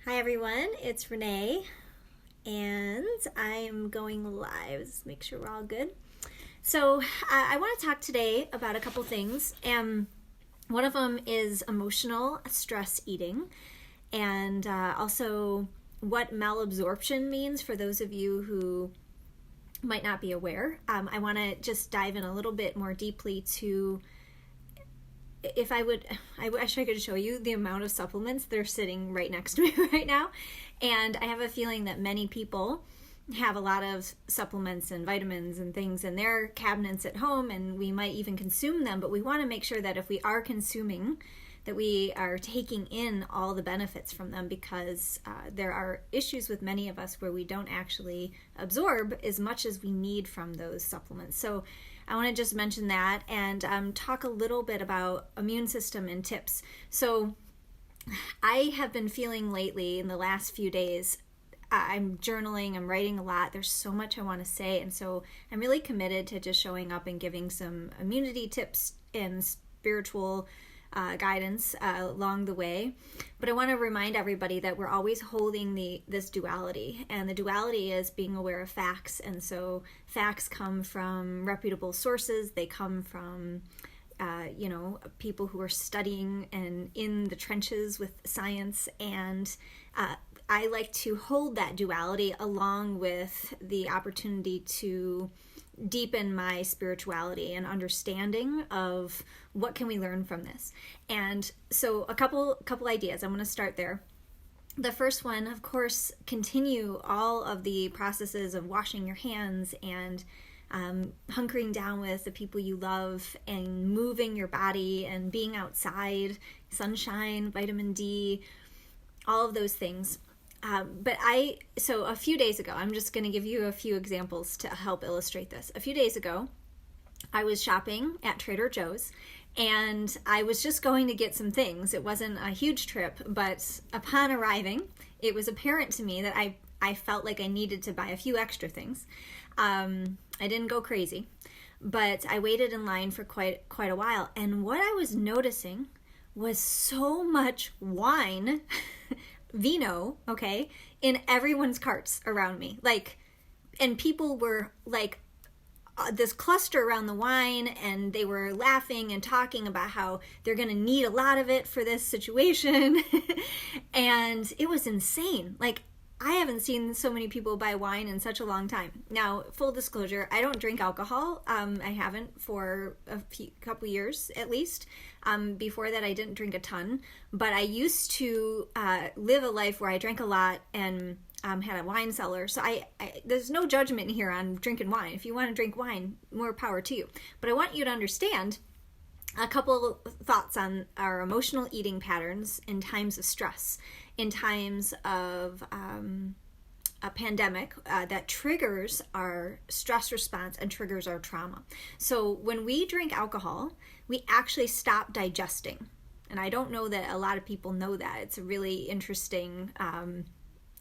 Hi everyone, it's Renee, and I'm going live. Let's make sure we're all good. So I want to talk today about a couple things, and one of them is emotional stress eating, and also what malabsorption means for those of you who might not be aware. I want to just dive in a little bit more deeply to I wish I could show you the amount of supplements that are sitting right next to me right now. And I have a feeling that many people have a lot of supplements and vitamins and things in their cabinets at home, and we might even consume them, but we want to make sure that if we are consuming, that we are taking in all the benefits from them, because there are issues with many of us where we don't actually absorb as much as we need from those supplements. So I want to just mention that and talk a little bit about immune system and tips. So I have been feeling lately in the last few days, I'm journaling, I'm writing a lot. There's so much I want to say. And so I'm really committed to just showing up and giving some immunity tips and spiritual guidance along the way. But I want to remind everybody that we're always holding this duality, and the duality is being aware of facts. And so facts come from reputable sources. They come from people who are studying and in the trenches with science, and I like to hold that duality along with the opportunity to deepen my spirituality and understanding of what can we learn from this. And so a couple ideas. I'm going to start there. The first one, of course, continue all of the processes of washing your hands and hunkering down with the people you love and moving your body and being outside, sunshine, vitamin D, all of those things. So a few days ago, I'm just going to give you a few examples to help illustrate this. A few days ago, I was shopping at Trader Joe's, and I was just going to get some things. It wasn't a huge trip, but upon arriving, it was apparent to me that I felt like I needed to buy a few extra things. I didn't go crazy, but I waited in line for quite a while, and what I was noticing was so much wine vino, okay, in everyone's carts around me. And people were this cluster around the wine, and they were laughing and talking about how they're going to need a lot of it for this situation. And it was insane. I haven't seen so many people buy wine in such a long time. Now, full disclosure, I don't drink alcohol. I haven't for couple years at least. Before that, I didn't drink a ton, but I used to live a life where I drank a lot and had a wine cellar. So there's no judgment here on drinking wine. If you want to drink wine, more power to you. But I want you to understand a couple thoughts on our emotional eating patterns in times of stress, in times of a pandemic that triggers our stress response and triggers our trauma. So when we drink alcohol, we actually stop digesting. And I don't know that a lot of people know that. It's a really interesting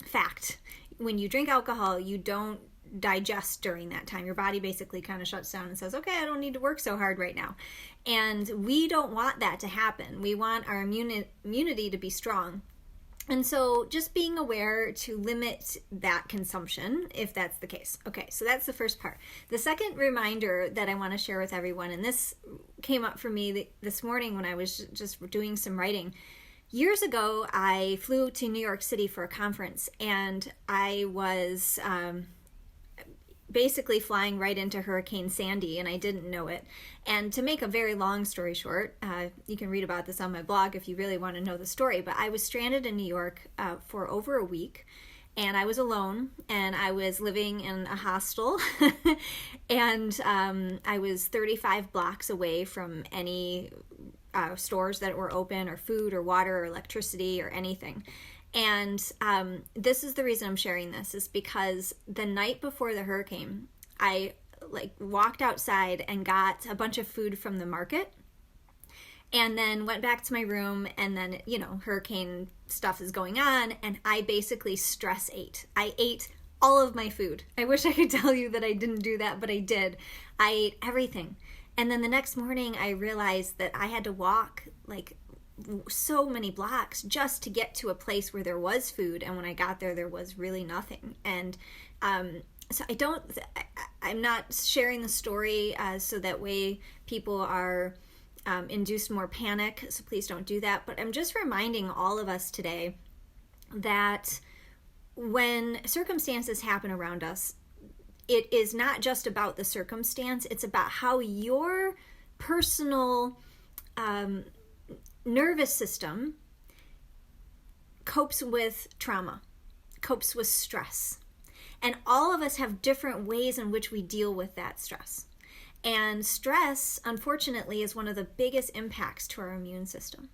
fact. When you drink alcohol, you don't digest during that time. Your body basically kind of shuts down and says, okay, I don't need to work so hard right now. And we don't want that to happen. We want our immunity to be strong. And so just being aware to limit that consumption if that's the case. Okay, so that's the first part. The second reminder that I want to share with everyone, and this came up for me this morning when I was just doing some writing. Years ago, I flew to New York City for a conference, and I was basically flying right into Hurricane Sandy, and I didn't know it. And to make a very long story short, you can read about this on my blog if you really want to know the story, but I was stranded in New York for over a week, and I was alone, and I was living in a hostel, and I was 35 blocks away from any stores that were open, or food or water or electricity or anything. And this is the reason I'm sharing this, is because the night before the hurricane, I walked outside and got a bunch of food from the market, and then went back to my room, and then, hurricane stuff is going on, and I basically stress ate. I ate all of my food. I wish I could tell you that I didn't do that, but I did. I ate everything. And then the next morning I realized that I had to walk so many blocks just to get to a place where there was food, and when I got there was really nothing. And so I'm not sharing the story so that way people are induced more panic, so please don't do that. But I'm just reminding all of us today that when circumstances happen around us, it is not just about the circumstance, it's about how your personal nervous system copes with trauma, copes with stress. And all of us have different ways in which we deal with that stress. And stress, unfortunately, is one of the biggest impacts to our immune system.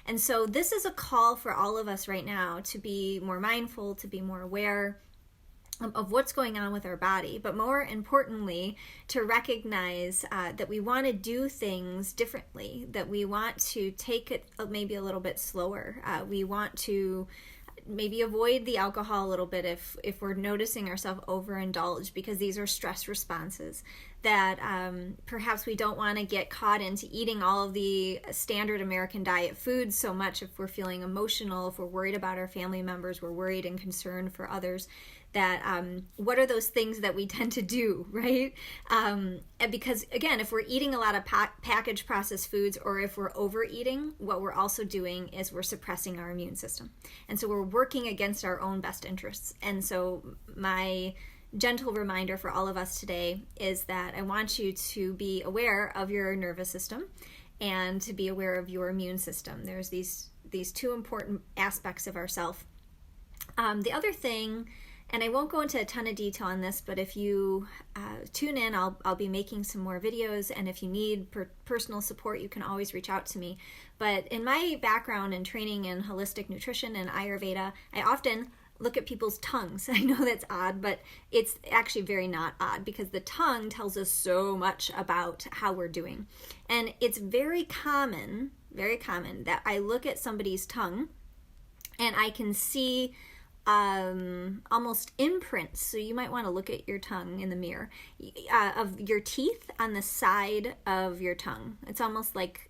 And so this is a call for all of us right now to be more mindful, to be more aware of what's going on with our body, but more importantly, to recognize that we want to do things differently, that we want to take it maybe a little bit slower. We want to maybe avoid the alcohol a little bit if we're noticing ourselves overindulge, because these are stress responses that perhaps we don't want to get caught into eating all of the standard American diet foods so much if we're feeling emotional, if we're worried about our family members, we're worried and concerned for others, that what are those things that we tend to do, right? Because again, if we're eating a lot of packaged processed foods, or if we're overeating, what we're also doing is we're suppressing our immune system. And so we're working against our own best interests. And so my gentle reminder for all of us today is that I want you to be aware of your nervous system and to be aware of your immune system. There's these two important aspects of ourself. The other thing, and I won't go into a ton of detail on this, but if you tune in, I'll be making some more videos, and if you need personal support, you can always reach out to me. But in my background and training in holistic nutrition and Ayurveda, I often look at people's tongues. I know that's odd, but it's actually very not odd, because the tongue tells us so much about how we're doing. And it's very common that I look at somebody's tongue and I can see almost imprints. So you might want to look at your tongue in the mirror of your teeth on the side of your tongue. It's almost like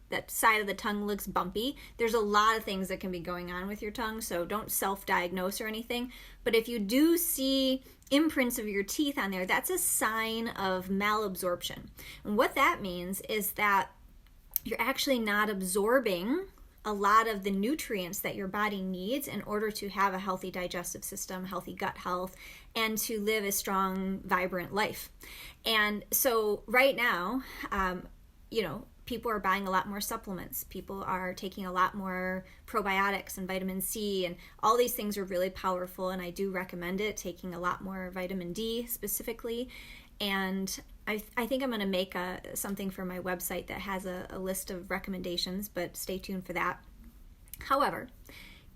that side of the tongue looks bumpy. There's a lot of things that can be going on with your tongue, so don't self-diagnose or anything. But if you do see imprints of your teeth on there, that's a sign of malabsorption. And what that means is that you're actually not absorbing a lot of the nutrients that your body needs in order to have a healthy digestive system, healthy gut health, and to live a strong, vibrant life. And so right now, people are buying a lot more supplements. People are taking a lot more probiotics and vitamin C, and all these things are really powerful, and I do recommend it, taking a lot more vitamin D specifically. And I think I'm going to make something for my website that has a list of recommendations, but stay tuned for that. However,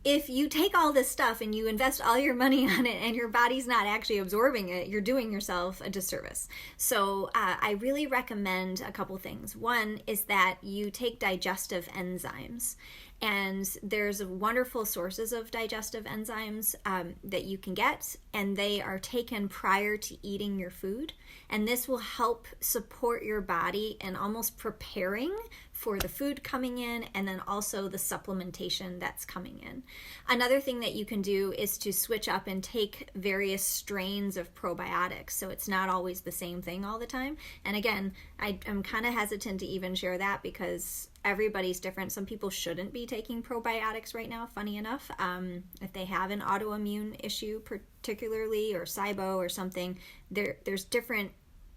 if you take all this stuff and you invest all your money on it and your body's not actually absorbing it, you're doing yourself a disservice. So I really recommend a couple things. One is that you take digestive enzymes. And there's wonderful sources of digestive enzymes that you can get, and they are taken prior to eating your food. And this will help support your body in almost preparing for the food coming in, and then also the supplementation that's coming in. Another thing that you can do is to switch up and take various strains of probiotics, so it's not always the same thing all the time. And again, I'm kind of hesitant to even share that because everybody's different. Some people shouldn't be taking probiotics right now, funny enough. If they have an autoimmune issue particularly, or SIBO or something, there's different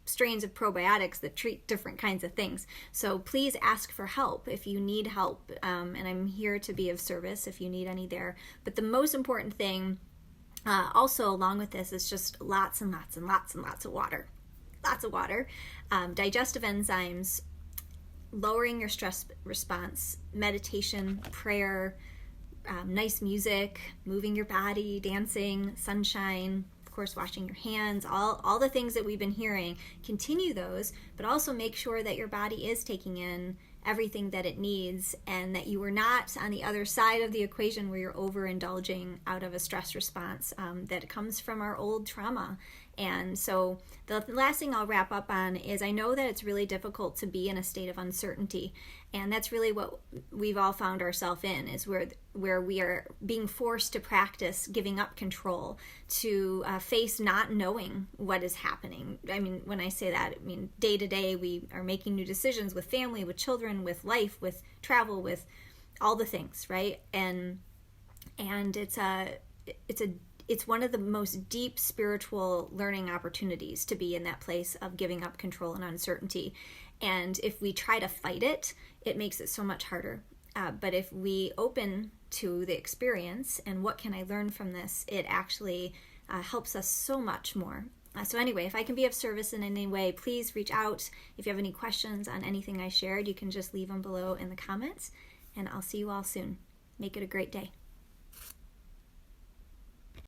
strains of probiotics that treat different kinds of things. So please ask for help if you need help, and I'm here to be of service if you need any there. But the most important thing also along with this is just lots and lots and lots and lots of water. Lots of water. Digestive enzymes, lowering your stress response, meditation, prayer, nice music, moving your body, dancing, sunshine, of course, washing your hands, all the things that we've been hearing. Continue those, but also make sure that your body is taking in everything that it needs, and that you are not on the other side of the equation where you're overindulging out of a stress response that comes from our old trauma. And so the last thing I'll wrap up on is I know that it's really difficult to be in a state of uncertainty. And that's really what we've all found ourselves in, is where we are being forced to practice giving up control, to face not knowing what is happening. I mean, when I say that, I mean day to day we are making new decisions with family, with children, with life, with travel, with all the things, right? And it's one of the most deep spiritual learning opportunities to be in that place of giving up control and uncertainty. And if we try to fight it, it makes it so much harder. But if we open to the experience and what can I learn from this, it actually helps us so much more. So anyway, if I can be of service in any way, please reach out. If you have any questions on anything I shared, you can just leave them below in the comments. And I'll see you all soon. Make it a great day.